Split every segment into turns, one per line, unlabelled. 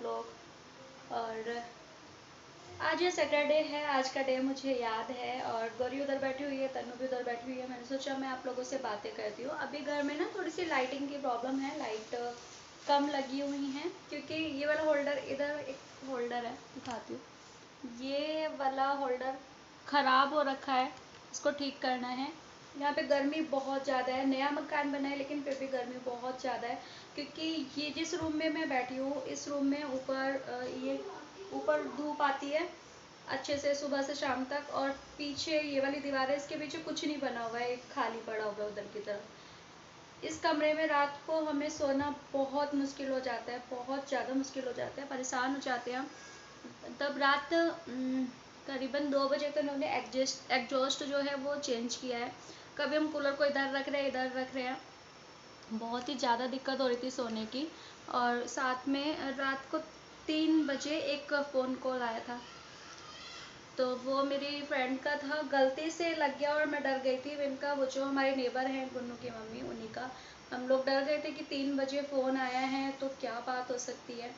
लोग। और आज ये सैटरडे है, आज का डे मुझे याद है और गौरी उधर बैठी हुई है, तन्नू भी उधर बैठी हुई है। मैंने सोचा मैं आप लोगों से बातें करती हूँ। अभी घर में ना थोड़ी सी लाइटिंग की प्रॉब्लम है, लाइट कम लगी हुई हैं क्योंकि ये वाला होल्डर, इधर एक होल्डर है, दिखाती हूँ। ये वाला होल्डर ख़राब हो रखा है, इसको ठीक करना है। यहाँ पे गर्मी बहुत ज़्यादा है, नया मकान बना है लेकिन फिर भी गर्मी बहुत ज़्यादा है क्योंकि ये जिस रूम में मैं बैठी हूँ, इस रूम में ये ऊपर धूप आती है अच्छे से सुबह से शाम तक, और पीछे ये वाली दीवार है, इसके पीछे कुछ नहीं बना हुआ है, एक खाली पड़ा हुआ है उधर की तरफ। इस कमरे में रात को हमें सोना बहुत मुश्किल हो जाता है, बहुत ज़्यादा मुश्किल हो जाता है, परेशान हो जाते हैं हम। तब रात करीबन 2 बजे तक उन्होंने एग्जॉस्ट जो है वो चेंज किया है। कभी हम कूलर को इधर रख रहे हैं, इधर रख रहे हैं, बहुत ही ज़्यादा दिक्कत हो रही थी सोने की। और साथ में रात को 3 बजे एक फ़ोन कॉल आया था, तो वो मेरी फ्रेंड का था, गलती से लग गया और मैं डर गई थी। इनका वो जो हमारे नेबर हैं गुन्नू की मम्मी, उन्हीं का, हम लोग डर गए थे कि 3 बजे फ़ोन आया है तो क्या बात हो सकती है।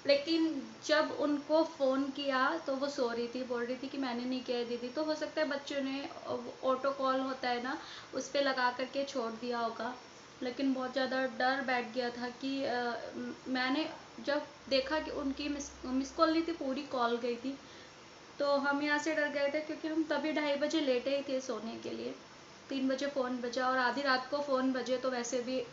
लेकिन जब उनको फ़ोन किया तो वो सो रही थी, बोल रही थी कि मैंने नहीं किया है दीदी। तो हो सकता है बच्चों ने ऑटो कॉल होता है ना, उस पर लगा करके छोड़ दिया होगा। लेकिन बहुत ज़्यादा डर बैठ गया था कि मैंने जब देखा कि उनकी मिस कॉल नहीं थी, पूरी कॉल गई थी, तो हम यहाँ से डर गए थे क्योंकि हम तभी 2:30 बजे लेटे ही थे सोने के लिए। 3 बजे फ़ोन बजा और आधी रात को फ़ोन बजे तो वैसे भी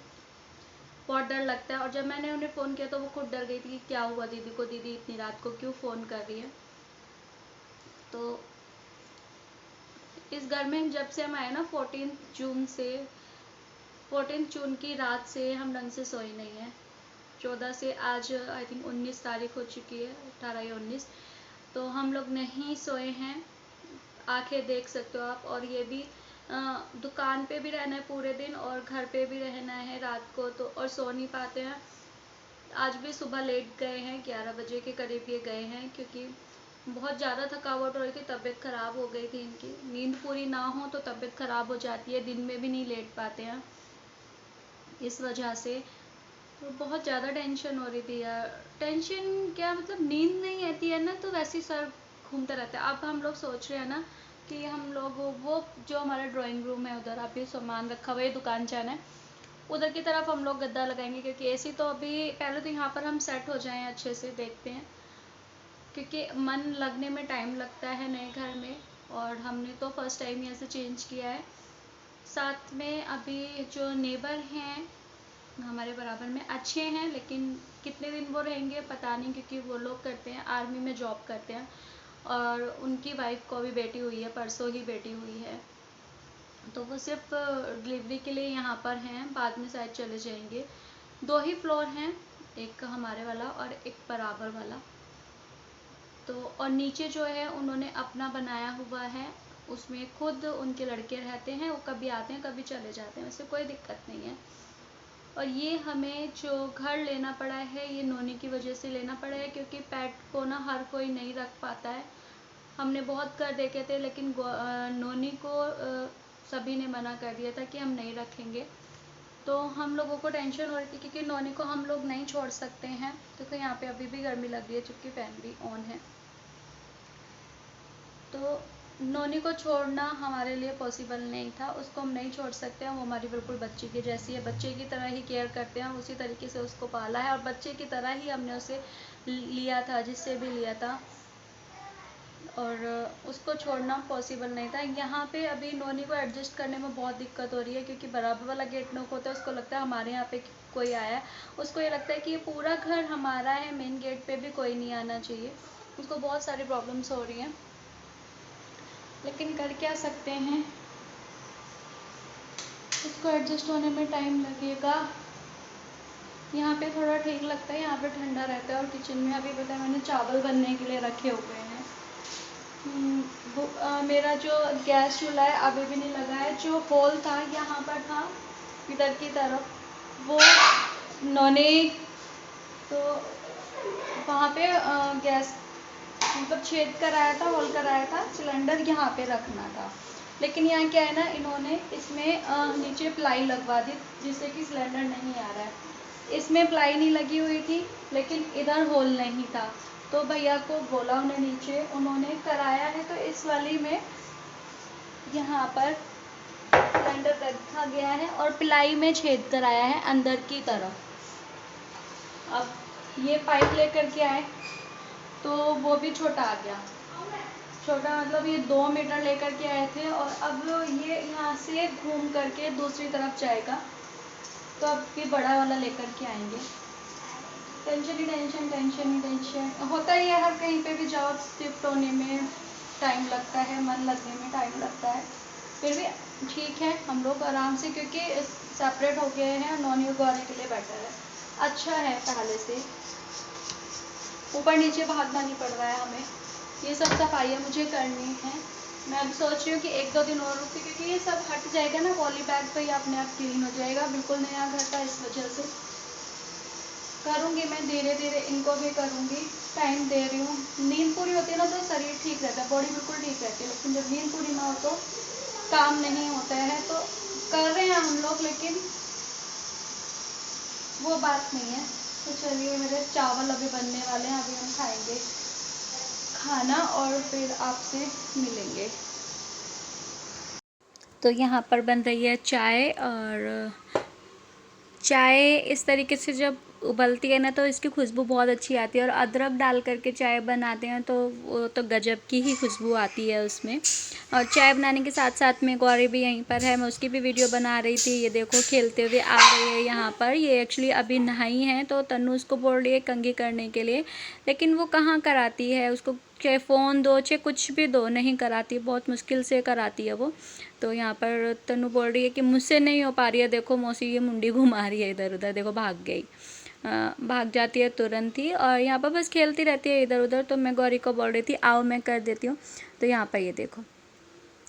बहुत डर लगता है। और जब मैंने उन्हें फ़ोन किया तो वो खुद डर गई थी कि क्या हुआ दीदी को, दीदी इतनी रात को क्यों फ़ोन कर रही है। तो इस घर में जब से हम आए ना, 14 जून की रात से हम ढंग से सोए नहीं हैं। 14 से आज आई थिंक 19 तारीख हो चुकी है, 18 या 19, तो हम लोग नहीं सोए हैं। आंखें देख सकते हो आप। और ये भी दुकान पे भी रहना है पूरे दिन और घर पे भी रहना है रात को, तो और सो नहीं पाते हैं। आज भी सुबह लेट गए हैं, 11 बजे के करीब ये गए हैं क्योंकि बहुत ज़्यादा थकावट हो रही थी, तबीयत ख़राब हो गई थी इनकी। नींद पूरी ना हो तो तबीयत ख़राब हो जाती है, दिन में भी नहीं लेट पाते हैं इस वजह से। तो बहुत ज़्यादा टेंशन हो रही थी यार। टेंशन क्या, मतलब नींद नहीं आती है ना तो वैसे ही सर घूमता रहता है। अब हम लोग सोच रहे हैं ना कि हम लोग वो जो हमारा ड्राइंग रूम है उधर अभी सामान रखा हुआ है, दुकान जाना है, उधर की तरफ हम लोग गद्दा लगाएंगे क्योंकि एसी तो अभी, पहले तो यहाँ पर हम सेट हो जाएं अच्छे से, देखते हैं क्योंकि मन लगने में टाइम लगता है नए घर में। और हमने तो फर्स्ट टाइम यहाँ से चेंज किया है। साथ में अभी जो नेबर हैं हमारे बराबर में, अच्छे हैं, लेकिन कितने दिन वो रहेंगे पता नहीं क्योंकि वो लोग करते हैं आर्मी में जॉब करते हैं और उनकी वाइफ को भी बेटी हुई है, परसों ही बेटी हुई है, तो वो सिर्फ डिलीवरी के लिए यहाँ पर हैं, बाद में शायद चले जाएंगे। 2 ही फ्लोर हैं, एक हमारे वाला और एक बराबर वाला। तो और नीचे जो है उन्होंने अपना बनाया हुआ है, उसमें खुद उनके लड़के रहते हैं, वो कभी आते हैं कभी चले जाते हैं, वैसे कोई दिक्कत नहीं है। और ये हमें जो घर लेना पड़ा है ये नोनी की वजह से लेना पड़ा है क्योंकि पेट को ना हर कोई नहीं रख पाता है। हमने बहुत घर देखे थे लेकिन नोनी को सभी ने मना कर दिया था कि हम नहीं रखेंगे। तो हम लोगों को टेंशन हो रही थी क्योंकि नोनी को हम लोग नहीं छोड़ सकते हैं क्योंकि यहाँ पे अभी भी गर्मी लग रही है जबकि फैन भी ऑन है। तो नोनी को छोड़ना हमारे लिए पॉसिबल नहीं था, उसको हम नहीं छोड़ सकते हैं। वो हमारी बिल्कुल बच्ची की जैसी है, बच्चे की तरह ही केयर करते हैं, उसी तरीके से उसको पाला है और बच्चे की तरह ही हमने उसे लिया था, जिससे भी लिया था, और उसको छोड़ना पॉसिबल नहीं था। यहाँ पे अभी नोनी को एडजस्ट करने में बहुत दिक्कत हो रही है क्योंकि बराबर वाला गेट नॉक होता है, उसको लगता है हमारे यहाँ पे कोई आया है, उसको ये लगता है कि ये पूरा घर हमारा है, मेन गेट पे भी कोई नहीं आना चाहिए। उसको बहुत सारी प्रॉब्लम्स हो रही हैं, लेकिन कर क्या सकते हैं, उसको एडजस्ट होने में टाइम लगेगा। यहाँ पे थोड़ा ठीक लगता है, यहाँ पे ठंडा रहता है। और किचन में अभी पता है मैंने चावल बनने के लिए रखे हुए हैं। मेरा जो गैस चूल्हा है अभी भी नहीं लगा है, जो होल था यहाँ पर था इधर की तरफ, वो नौने तो वहाँ पे गैस मतलब छेद कराया था, होल कराया था, सिलेंडर यहाँ पे रखना था। लेकिन यहाँ क्या है ना, इन्होंने इसमें नीचे प्लाई लगवा दी जिससे कि सिलेंडर नहीं आ रहा है। इसमें प्लाई नहीं लगी हुई थी, लेकिन इधर होल नहीं था, तो भैया को बोला उन्हें नीचे, उन्होंने कराया है। तो इस वाली में यहाँ पर सिलेंडर रखा गया है और प्लाई में छेद कराया है अंदर की तरफ। अब ये पाइप लेकर के आए तो वो भी छोटा आ गया, छोटा मतलब ये 2 मीटर लेकर के आए थे, और अब ये यहाँ से घूम करके दूसरी तरफ जाएगा, तो अब भी बड़ा वाला लेकर के आएंगे। टेंशन ही टेंशन, टेंशन ही टेंशन होता ही है, हर कहीं पे भी जाओ शिफ्ट होने में टाइम लगता है, मन लगने में टाइम लगता है। फिर भी ठीक है, हम लोग आराम से, क्योंकि सेपरेट हो गए हैं, नॉन यूज होने के लिए बेटर है, अच्छा है पहले से, ऊपर नीचे भागना नहीं पड़ रहा है हमें। ये सब सफाइयाँ मुझे करनी है। मैं अब सोच रही हूँ कि 1-2 दिन और रुकती, क्योंकि ये सब हट जाएगा ना पॉली बैग पे, ही अपने आप क्लीन हो जाएगा, बिल्कुल नया घर था, इस वजह से करूँगी मैं धीरे धीरे, इनको भी करूँगी, टाइम दे रही हूँ। नींद पूरी होती है ना तो शरीर ठीक रहता है, बॉडी बिल्कुल ठीक रहती है, लेकिन जब नींद पूरी ना हो तो काम नहीं होता है। तो कर रहे हैं हम लोग, लेकिन वो बात नहीं है। तो चलिए, मेरे चावल अभी बनने वाले हैं, अभी हम खाएंगे खाना और फिर आपसे मिलेंगे। तो यहाँ पर बन रही है चाय, और चाय इस तरीके से जब उबलती है ना तो इसकी खुशबू बहुत अच्छी आती है, और अदरक डाल करके चाय बनाते हैं तो वो तो गजब की ही खुशबू आती है उसमें। और चाय बनाने के साथ साथ में गौरी भी यहीं पर है, मैं उसकी भी वीडियो बना रही थी। ये देखो खेलते हुए आ रही है यहाँ पर, ये एक्चुअली अभी नहाई है, तो तन्नू उसको बोल रही है कंघी करने के लिए, लेकिन वो कहाँ कराती है, उसको चाहे फ़ोन दो चाहे कुछ भी दो, नहीं कराती, बहुत मुश्किल से कराती है वो। तो यहाँ पर तन्नू बोल रही है कि मुझसे नहीं हो पा रही है, देखो मौसी ये मुंडी घुमा रही है इधर उधर, देखो भाग गई, भाग जाती है तुरंत ही, और यहाँ पर बस खेलती रहती है इधर उधर। तो मैं गौरी को बोल रही थी आओ मैं कर देती हूँ, तो यहाँ पर ये देखो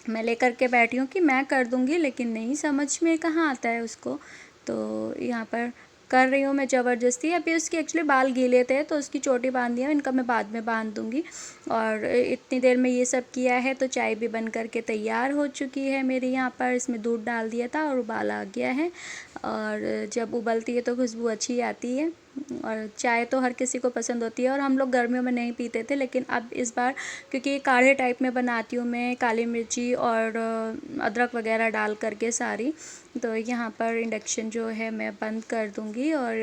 मैं लेकर के बैठी हूँ कि मैं कर दूँगी, लेकिन नहीं, समझ में कहाँ आता है उसको। तो यहाँ पर कर रही हूँ मैं ज़बरदस्ती। अभी उसके एक्चुअली बाल गीले थे तो उसकी चोटी बांध दिया, इनका मैं बाद में बांध दूँगी। और इतनी देर में ये सब किया है, तो चाय भी बन करके तैयार हो चुकी है मेरी यहाँ पर। इसमें दूध डाल दिया था और उबाल आ गया है, और जब उबलती है तो खुशबू अच्छी आती है, और चाय तो हर किसी को पसंद होती है। और हम लोग गर्मियों में नहीं पीते थे, लेकिन अब इस बार क्योंकि काढ़े टाइप में बनाती हूँ मैं, काली मिर्ची और अदरक वगैरह डाल करके सारी, तो यहाँ पर इंडक्शन जो है मैं बंद कर दूँगी। और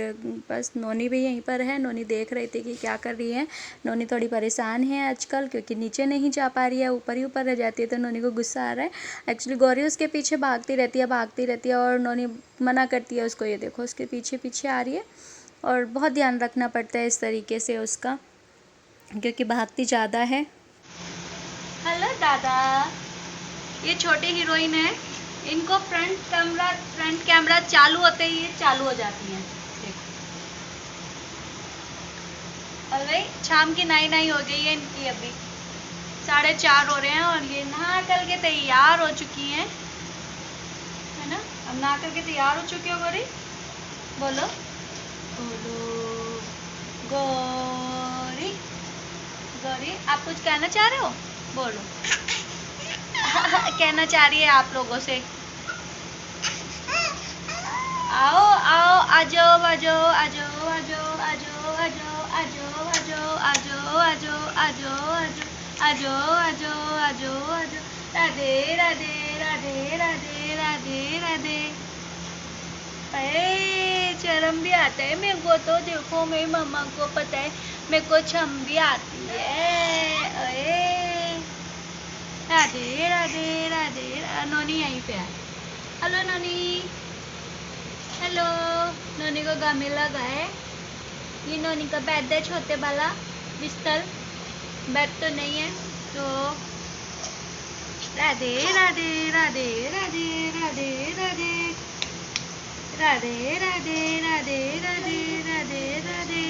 बस नोनी भी यहीं पर है, नोनी देख रही थी कि क्या कर रही है। नोनी थोड़ी परेशान है आजकल, क्योंकि नीचे नहीं जा पा रही है, ऊपर ही ऊपर रह जाती है, तो नोनी को गुस्सा आ रहा है। एक्चुअली गौरी उसके पीछे भागती रहती है, और नोनी मना करती है उसको, ये देखो उसके पीछे पीछे आ रही है, और बहुत ध्यान रखना पड़ता है इस तरीके से उसका, क्योंकि भागती ज़्यादा है। हेलो दादा, ये छोटे हीरोइन है, इनको फ्रंट कैमरा चालू होते ही ये चालू हो जाती हैं, देखो। और भाई शाम की 9 हो गई है इनकी, अभी 4:30 हो रहे हैं, और ये नहा करके तैयार हो चुकी हैं, है ना। अब नहा करके तैयार हो चुकी हो गौरी, बोलो बोलो गौरी, गौरी आप कुछ कहना चाह रहे हो, बोलो। कहना चाह रही है आप लोगों से, आओ आओ आ जाओ आ जाओ आ जाओ आ जाओ आ जाओ आ जाओ आ जाओ आ जाओ आ जाओ आ जाओ आ जाओ आ जाओ आ जाओ आ जाओ आ जाओ। राधे राधे राधे राधे राधे राधे। अरे शर्म भी आता है मेरे को, तो देखो मेरी मम्मा को पता है मेरे को शर्म भी आती है। अरे राधे राधे राधे। नोनी यहीं पे आए, हेलो नोनी, हेलो। नोनी को गमे लगा है, ये नोनी का बेड है, छोटे वाला बिस्तर, बेड तो नहीं है। तो राधे राधे राधे राधे राधे राधे राधे राधे राधे राधे राधे राधे।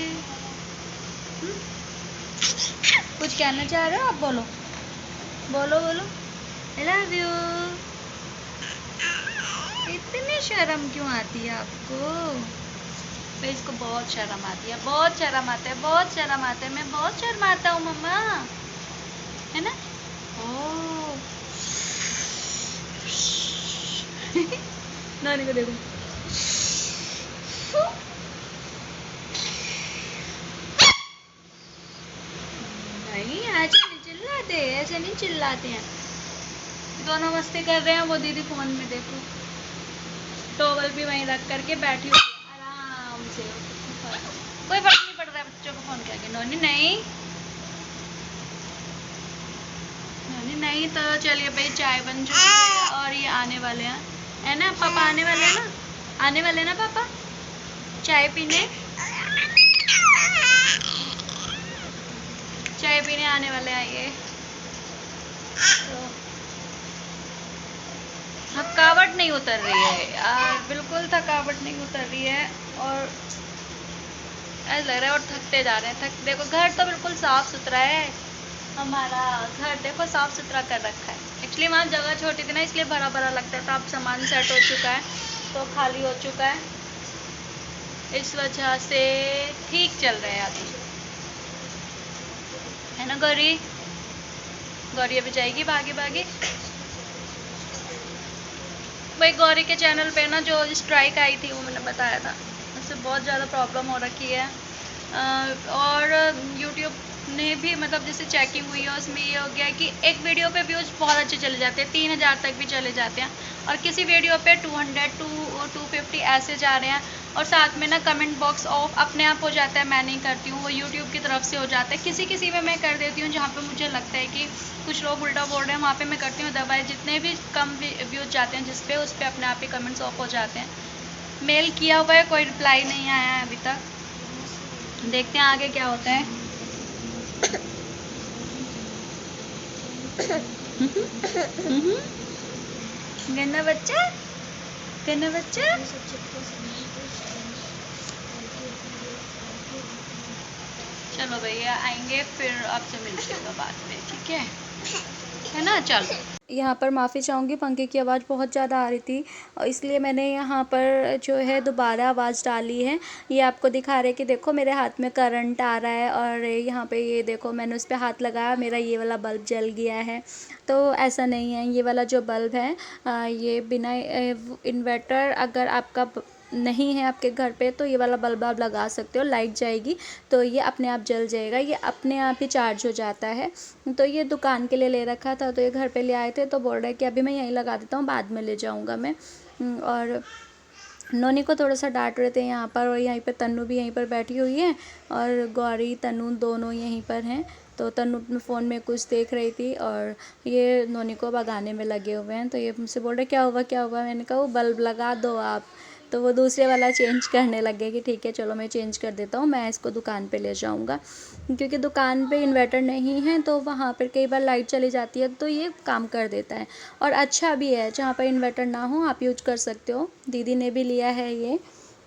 कुछ कहना चाह रहे हो आप, बोलो बोलो बोलो। I love you. इतनी शर्म क्यों आती है आपको? भाई इसको बहुत शर्म आती है, बहुत शर्म आता है, बहुत शर्म आता है। मैं बहुत शर्माता हूँ मम्मा, है ना। ओ नानी को देखो, ऐसे नहीं चिल्लाते, ऐसे नहीं चिल्लाते हैं। दोनों मस्ती कर रहे हैं। वो दीदी फोन में देखो, टॉवल भी वहीं रख करके बैठी हुई है आराम से। कोई फर्क नहीं पड़ रहा है बच्चों को फोन करके। नोनी नहीं, नोनी नहीं। तो चलिए भाई, चाय बन चुकी है और ये आने वाले हैं, है ना पापा? आने वाले हैं ना, आने वाले ना पापा चाय पीने, चाय पीने आने वाले हैं ये। तो थकावट नहीं उतर रही है यार, बिल्कुल थकावट नहीं उतर रही है। और ऐसा लग रहा है और थकते जा रहे हैं। देखो घर तो बिल्कुल साफ सुथरा है, हमारा घर देखो साफ सुथरा कर रखा है। एक्चुअली वहाँ जगह छोटी थी ना, इसलिए भरा भरा लगता था। अब सामान सेट हो चुका है तो खाली हो चुका है, इस वजह से ठीक चल रहा है अभी, है ना गौरी? गौरी अभी जाएगी भागी भागी। भाई गौरी के चैनल पे ना जो स्ट्राइक आई थी वो मैंने बताया था, उससे बहुत ज़्यादा प्रॉब्लम हो रखी है। और यूट्यूब ने भी मतलब जैसे चेकिंग हुई है उसमें ये हो गया कि एक वीडियो पे व्यूज़ बहुत अच्छे चले जाते हैं, 3000 तक भी चले जाते हैं, और किसी वीडियो पे 200 250 ऐसे जा रहे हैं। और साथ में ना कमेंट बॉक्स ऑफ अपने आप हो जाता है, मैं नहीं करती हूँ, वो यूट्यूब की तरफ से हो जाता है। किसी किसी में मैं कर देती हूँ, जहाँ पे मुझे लगता है कि कुछ लोग उल्टा बोल रहे हैं, वहाँ पे मैं करती हूँ। दवाई जितने भी कम व्यूज़ जाते हैं जिस पे, उस पर अपने आप ही कमेंट्स ऑफ हो जाते हैं। मेल किया हुआ है, कोई रिप्लाई नहीं आया है अभी तक, देखते हैं आगे क्या होता है। गन्ना बच्चा, गन्ना बच्चा। चलो भैया आएंगे फिर आपसे मिलते हैं बाद में, ठीक है ना? चलो। यहाँ पर माफ़ी चाहूँगी, पंखे की आवाज़ बहुत ज़्यादा आ रही थी, और इसलिए मैंने यहाँ पर जो है दोबारा आवाज़ डाली है। ये आपको दिखा रहे कि देखो मेरे हाथ में करंट आ रहा है, और यहाँ पे ये देखो मैंने उस पर हाथ लगाया, मेरा ये वाला बल्ब जल गया है। तो ऐसा नहीं है, ये वाला जो बल्ब है ये बिना इन्वर्टर अगर आपका नहीं है आपके घर पे, तो ये वाला बल्ब आप लगा सकते हो, लाइट जाएगी तो ये अपने आप जल जाएगा, ये अपने आप ही चार्ज हो जाता है। तो ये दुकान के लिए ले रखा था, तो ये घर पे ले आए थे, तो बोल रहे कि अभी मैं यहीं लगा देता हूँ, बाद में ले जाऊँगा मैं। और नोनी को थोड़ा सा डांट रहे थे यहाँ पर, और यहीं पर तन्नू भी यहीं पर बैठी हुई है, और गौरी तन्नू दोनों यहीं पर हैं। तो तन्नू अपने फ़ोन में कुछ देख रही थी, और ये नोनी को भगाने में लगे हुए हैं। तो ये मुझसे बोल रहे क्या हुआ क्या हुआ? मैंने कहा वो बल्ब लगा दो आप। तो वो दूसरे वाला चेंज करने लगे कि ठीक है चलो मैं चेंज कर देता हूँ, मैं इसको दुकान पे ले जाऊँगा, क्योंकि दुकान पे इन्वर्टर नहीं है, तो वहाँ पर कई बार लाइट चली जाती है, तो ये काम कर देता है। और अच्छा भी है, जहाँ पर इन्वर्टर ना हो आप यूज कर सकते हो। दीदी ने भी लिया है ये,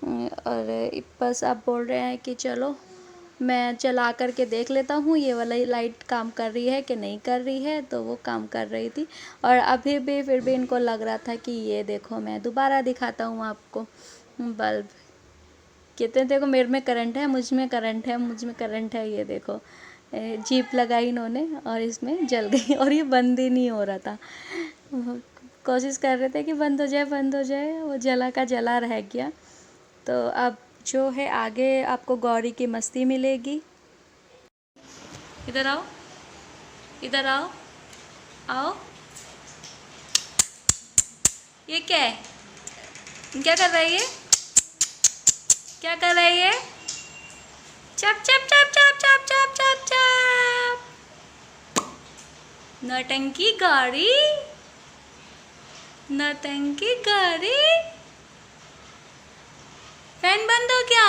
और बस आप बोल रहे हैं कि चलो मैं चला कर के देख लेता हूँ ये वाली लाइट काम कर रही है कि नहीं कर रही है। तो वो काम कर रही थी, और अभी भी फिर भी इनको लग रहा था कि ये देखो मैं दोबारा दिखाता हूँ आपको बल्ब। कहते हैं देखो मेरे में करंट है, मुझ में करंट है, मुझ में करंट है। ये देखो जीप लगाई इन्होंने और इसमें जल गई, और ये बंद ही नहीं हो रहा था। कोशिश कर रहे थे कि बंद हो जाए बंद हो जाए, वो जला का जला रह गया। तो अब जो है आगे आपको गौरी की मस्ती मिलेगी। इधर आओ, इधर आओ, आओ। ये क्या है? क्या कर रहा है ये? क्या कर रहा है ये? चप चप चप चप चप चप चप चप। नौटंकी गौरी, नौटंकी गौरी। फैन बंद हो गया?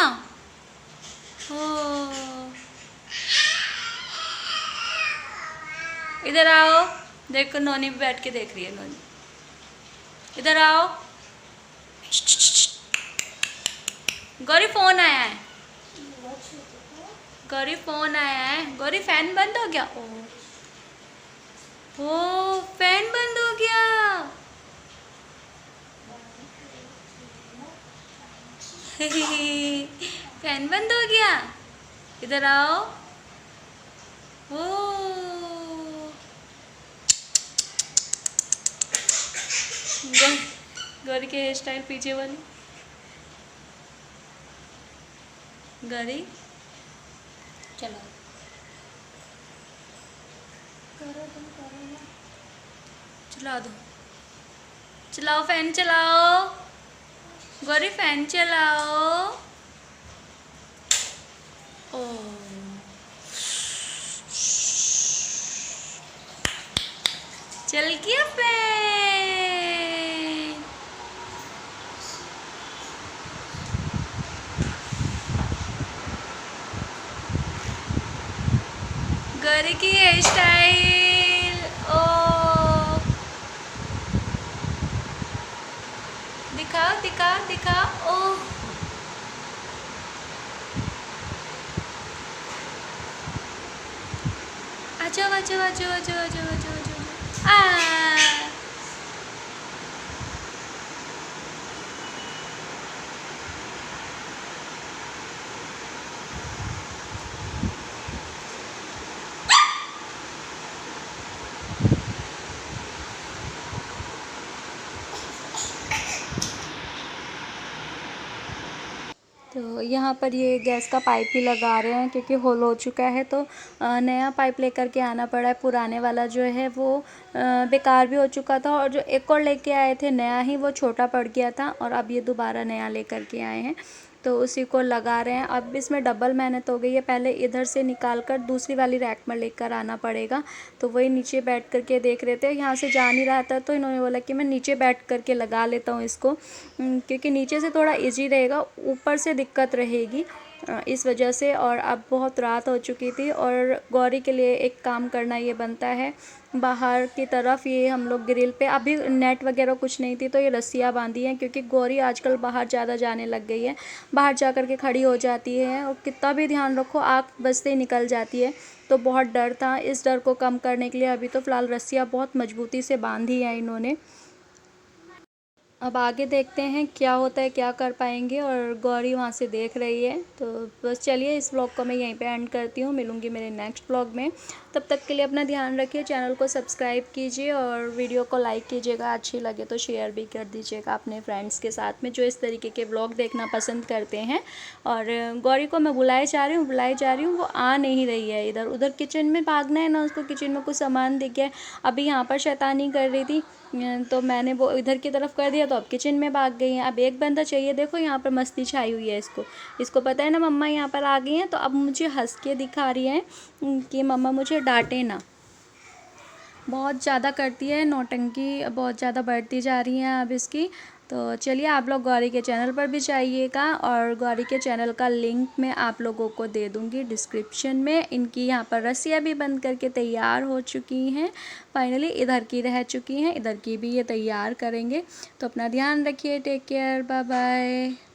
ओ इधर आओ, देखो नोनी भी बैठ के देख रही है। नोनी इधर आओ। गौरी फोन आया है, गौरी फोन आया है। गौरी फैन बंद हो गया? ओ फैन बंद हो गया। फैन बंद हो गया। इधर आओ। ओ गौरी के हेयर स्टाइल पीछे वाली। गौरी चलो चला दो, चलाओ फैन चलाओ गौरी, फैन चलाओ। ओ चल गया फैन। गौरी की हेयर स्टाइल, ओ दिखाओ दिखाओ दिखाओ, ओ आजाओ आजाओ आजाओ आजाओ आजाओ आजाओ आजाओ आ। तो यहाँ पर ये गैस का पाइप ही लगा रहे हैं क्योंकि होल हो चुका है, तो नया पाइप लेकर के आना पड़ा है। पुराने वाला जो है वो बेकार भी हो चुका था, और जो एक और लेके आए थे नया ही, वो छोटा पड़ गया था, और अब ये दोबारा नया लेकर के आए हैं, तो उसी को लगा रहे हैं। अब इसमें डबल मेहनत हो गई है, पहले इधर से निकाल कर दूसरी वाली रैक में लेकर आना पड़ेगा। तो वही नीचे बैठ कर के देख रहे थे, यहाँ से जा नहीं रहा था, तो इन्होंने बोला कि मैं नीचे बैठ कर के लगा लेता हूँ इसको, क्योंकि नीचे से थोड़ा इजी रहेगा, ऊपर से दिक्कत रहेगी इस वजह से। और अब बहुत रात हो चुकी थी, और गौरी के लिए एक काम करना ये बनता है। बाहर की तरफ ये हम लोग ग्रिल पे, अभी नेट वगैरह कुछ नहीं थी, तो ये रस्सियाँ बांधी हैं, क्योंकि गौरी आजकल बाहर ज़्यादा जाने लग गई है, बाहर जा कर के खड़ी हो जाती है, और कितना भी ध्यान रखो आँख बजते ही निकल जाती है। तो बहुत डर था, इस डर को कम करने के लिए अभी तो फ़िलहाल रस्सियाँ बहुत मजबूती से बांधी हैं इन्होंने। अब आगे देखते हैं क्या होता है, क्या कर पाएंगे। और गौरी वहाँ से देख रही है। तो बस चलिए, इस ब्लॉग को मैं यहीं पे एंड करती हूँ, मिलूँगी मेरे नेक्स्ट ब्लॉग में। तब तक के लिए अपना ध्यान रखिए, चैनल को सब्सक्राइब कीजिए, और वीडियो को लाइक कीजिएगा, अच्छी लगे तो शेयर भी कर दीजिएगा अपने फ्रेंड्स के साथ में, जो इस तरीके के ब्लॉग देखना पसंद करते हैं। और गौरी को मैं बुलाए जा रही हूँ, वो आ नहीं रही है। इधर उधर किचन में भागना है ना उसको, किचन में कुछ सामान दिख गया, अभी यहाँ पर शैतानी कर रही थी, तो मैंने वो इधर की तरफ कर दिया, तो अब किचन में भाग गई हैं। अब एक बंदा चाहिए, देखो यहाँ पर मस्ती छाई हुई है इसको पता है ना मम्मा यहाँ पर आ गई हैं, तो अब मुझे हंस के दिखा रही हैं कि मम्मा मुझे डांटे ना। बहुत ज़्यादा करती है नौटंकी, बहुत ज़्यादा बढ़ती जा रही हैं अब इसकी। तो चलिए, आप लोग गौरी के चैनल पर भी जाइएगा, और गौरी के चैनल का लिंक मैं आप लोगों को दे दूँगी डिस्क्रिप्शन में। इनकी यहाँ पर रस्सियाँ भी बंद करके तैयार हो चुकी हैं, फाइनली इधर की रह चुकी हैं, इधर की भी ये तैयार करेंगे। तो अपना ध्यान रखिए, टेक केयर, बाय बाय।